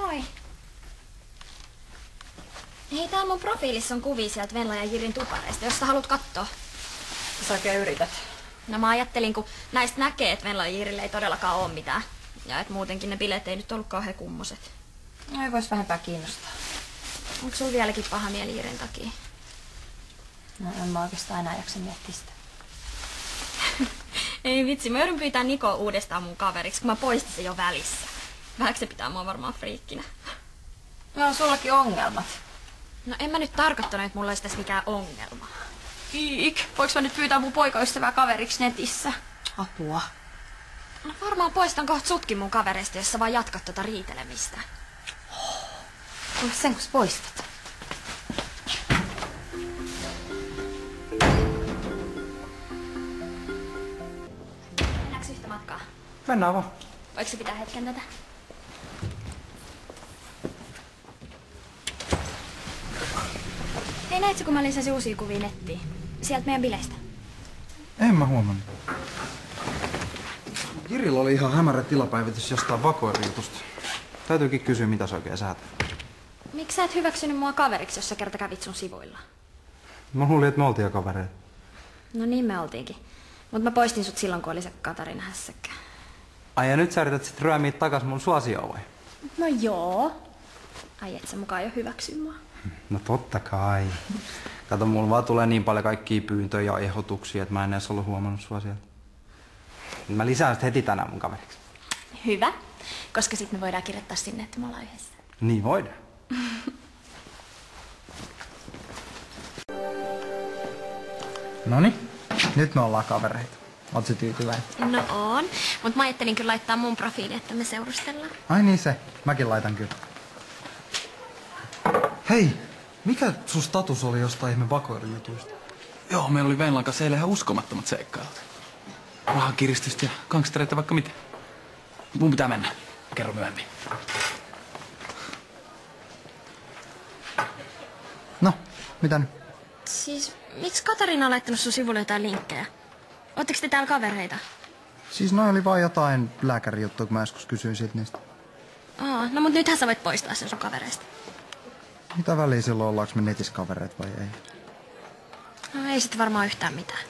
Moi. Hei, täällä mun profiilissa on kuvia sieltä Venla ja Jirin tupareista, jos sä haluat katsoa. Sä oikein yrität. No mä ajattelin, kun näistä näkee, että Venla ja Jirille ei todellakaan ole mitään. Ja että muutenkin ne bileet ei nyt ollut kauhean kummoset. No ei vois vähempää kiinnostaa. Onko sulla vieläkin paha mieli Jirin takia? No en mä oikeastaan enää jaksa miettiä sitä. Ei vitsi, mä joudun pyytää Nikoa uudestaan mun kaveriksi, kun mä poistin sen jo välissä. Vähäksi se pitää mua varmaan friikkinä. No on sullakin ongelmat. No en mä nyt tarkoittanut, että mulla olisi tässä mikään ongelma. Iik, voinko mä nyt pyytää mun poikaystävää kaveriksi netissä? Apua. No varmaan poistan kohta sutkin mun kavereista, jos sä vaan jatkat tota riitelemistä. Ois sen, kun sä poistat. Mennäänkö yhtä matkaa? Mennään vaan. Voiko se pitää hetken tätä? Hei, näetkö, kun mä lisäsin uusia kuvia nettiin? Sieltä meidän bileistä. En mä huomannut. Jirillä oli ihan hämärä tilapäivitys jostain vakoilijutusta. Täytyykin kysyä, mitä sä oikein säätät. Miksi sä et hyväksynyt mua kaveriksi, jos sä kerta kävit sun sivuilla? Mä luulin, että me oltiin jo kavereita. No niin me oltiinkin. Mut mä poistin sut silloin, kun oli se Katarina hässäkkä. Ai ja nyt sä yrität sit ryömiä takas mun suosioon vai? No joo. Ai et sä mukaan jo hyväksy mua. No totta kai. Kato, mulla vaan tulee niin paljon kaikkia pyyntöjä ja ehdotuksia, että mä en edes ollut huomannut sua sieltä. Mä lisään sit heti tänään mun kaveriksi. Hyvä. Koska sit me voidaan kirjoittaa sinne, että me ollaan yhdessä. Niin voidaan. Noniin, nyt me ollaan kavereita. Oot sä tyytyväinen? No on. Mut mä ajattelin kyllä laittaa mun profiili, että me seurustellaan. Ai niin se. Mäkin laitan kyllä. Hei, mikä sun status oli jostain ihme vakoilujutuista? Joo, meillä oli Venlan kanssa eilen ihan uskomattomat seikkailut. Rahakiristystä ja gangstereita vaikka mitä. Mun pitää mennä. Kerro myöhemmin. No, mitä nyt? Siis, miksi Katarina on laittanut sun sivulle jotain linkkejä? Ootteko te täällä kavereita? Siis noi oli vaan jotain lääkärijuttuja, kun mä joskus kysyin siitä niistä. No mut nythän sä voit poistaa sen sun kavereista. Mitä väliä silloin, ollaanko me netissä kavereita vai ei? No ei sit varmaan yhtään mitään.